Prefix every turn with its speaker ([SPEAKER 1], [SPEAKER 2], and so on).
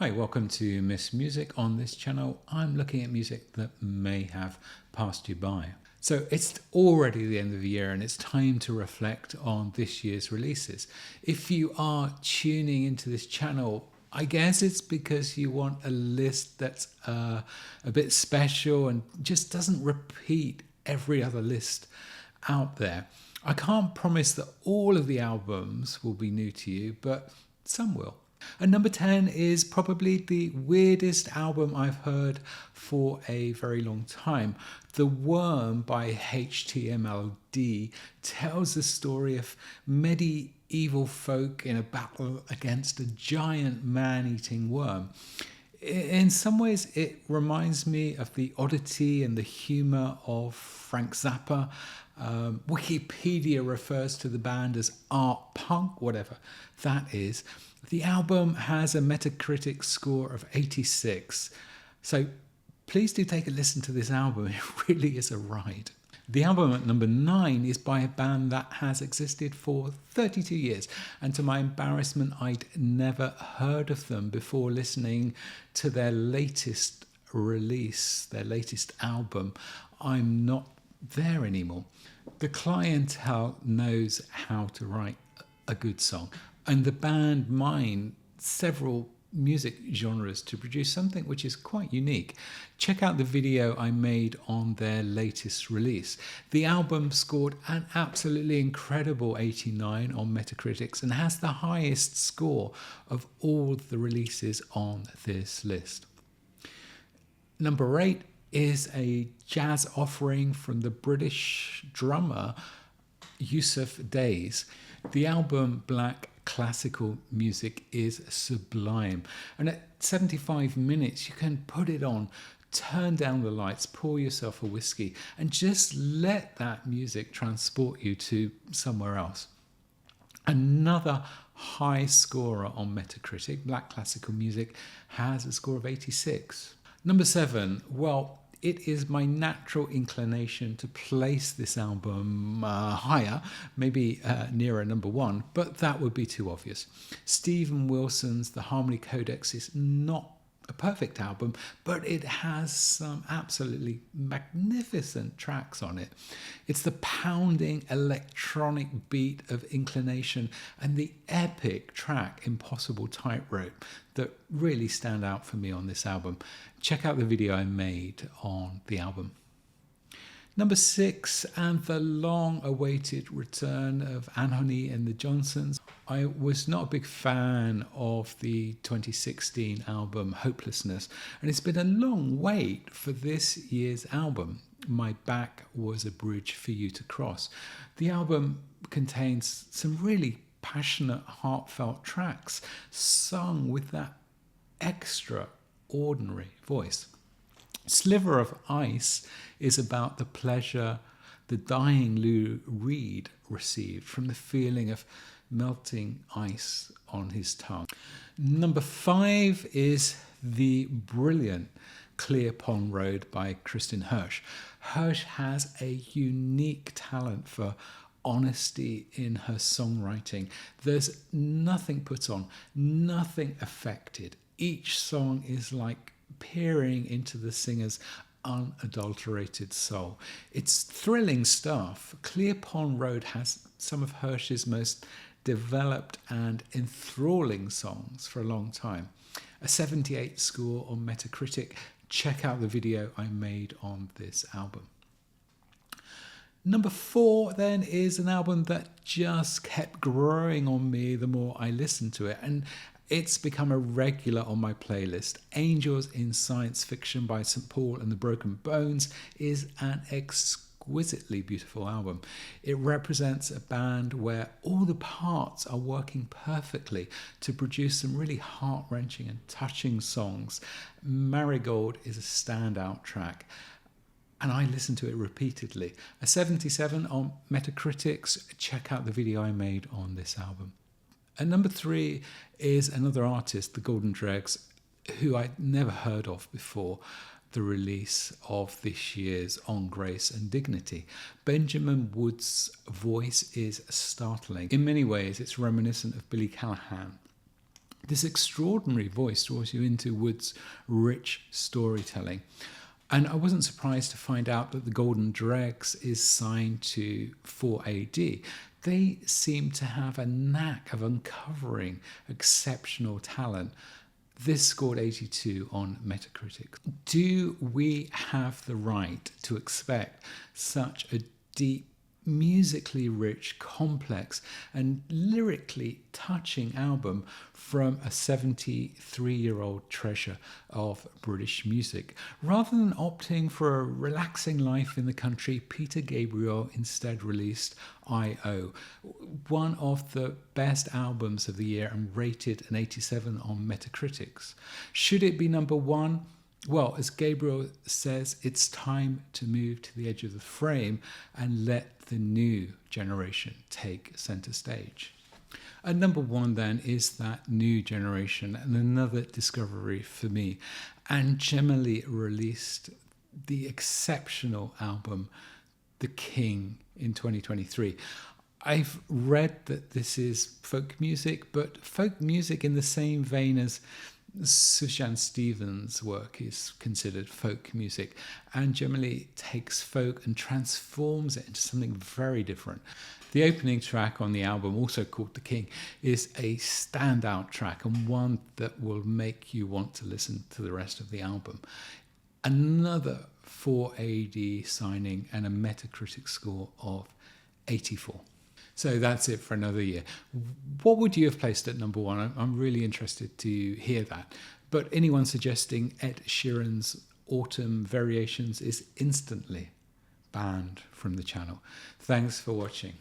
[SPEAKER 1] Hi, welcome to Miss Music. On this channel, I'm looking at music that may have passed you by. So it's already the end of the year and it's time to reflect on this year's releases. If you are tuning into this channel, I guess it's because you want a list that's a bit special and just doesn't repeat every other list out there. I can't promise that all of the albums will be new to you, but some will. And number 10 is probably the weirdest album I've heard for a very long time. The Worm by HTMLD tells the story of medieval folk in a battle against a giant man-eating worm. In some ways, it reminds me of the oddity and the humour of Frank Zappa. Wikipedia refers to the band as art punk, whatever that is. The album has a Metacritic score of 86. So please do take a listen to this album. It really is a ride. The album at number 9 is by a band that has existed for 32 years. And to my embarrassment, I'd never heard of them before listening to their latest release, their latest album, I'm Not There Anymore. The clientele knows how to write a good song. And the band mined several music genres to produce something which is quite unique. Check out the video I made on their latest release. The album scored an absolutely incredible 89 on Metacritic and has the highest score of all the releases on this list. Number 8 is a jazz offering from the British drummer Yusuf Days. The album Black Classical Music is sublime, and at 75 minutes you can put it on, turn down the lights, pour yourself a whiskey and just let that music transport you to somewhere else. Another high scorer on Metacritic, Black Classical Music, has a score of 86. Number 7, well, it is my natural inclination to place this album higher, maybe nearer number 1, but that would be too obvious. Stephen Wilson's The Harmony Codex is not a perfect album, but it has some absolutely magnificent tracks on it. It's the pounding electronic beat of Inclination and the epic track Impossible Tightrope that really stand out for me on this album. Check out the video I made on the album. Number 6, and the long-awaited return of Anthony and the Johnsons. I was not a big fan of the 2016 album Hopelessness, and it's been a long wait for this year's album. My Back Was a Bridge for You to Cross. The album contains some really passionate, heartfelt tracks sung with that extraordinary voice. Sliver of Ice is about the pleasure the dying Lou Reed received from the feeling of melting ice on his tongue. Number 5 is the brilliant Clear Pond Road by Kristin Hersh. Hersh has a unique talent for honesty in her songwriting. There's nothing put on, nothing affected. Each song is like peering into the singer's unadulterated soul. It's thrilling stuff. Clear Pond Road has some of Hersh's most developed and enthralling songs for a long time. A 78 score on Metacritic. Check out the video I made on this album. Number 4 then is an album that just kept growing on me the more I listened to it, and it's become a regular on my playlist. Angels in Science Fiction by St. Paul and the Broken Bones is an exquisitely beautiful album. It represents a band where all the parts are working perfectly to produce some really heart-wrenching and touching songs. Marigold is a standout track, and I listen to it repeatedly. A 77 on Metacritic. Check out the video I made on this album. And number 3 is another artist, the Golden Dregs, who I'd never heard of before the release of this year's On Grace and Dignity. Benjamin Wood's voice is startling. In many ways, it's reminiscent of Billy Callahan. This extraordinary voice draws you into Wood's rich storytelling. And I wasn't surprised to find out that the Golden Dregs is signed to 4 AD. They seem to have a knack of uncovering exceptional talent. This scored 82 on Metacritic. Do we have the right to expect such a deep, musically rich, complex, and lyrically touching album from a 73-year-old treasure of British music? Rather than opting for a relaxing life in the country, Peter Gabriel instead released I.O., one of the best albums of the year and rated an 87 on Metacritic. Should it be number one? Well, as Gabriel says, it's time to move to the edge of the frame and let the new generation take centre stage. And number one then is that new generation, and another discovery for me. And Gemily released the exceptional album The King in 2023. I've read that this is folk music, but folk music in the same vein as Sufjan Stevens' work is considered folk music, and Gemily takes folk and transforms it into something very different. The opening track on the album, also called The King, is a standout track and one that will make you want to listen to the rest of the album. Another 4 AD signing and a Metacritic score of 84. So that's it for another year. What would you have placed at number one? I'm really interested to hear that. But anyone suggesting Ed Sheeran's Autumn Variations is instantly banned from the channel. Thanks for watching.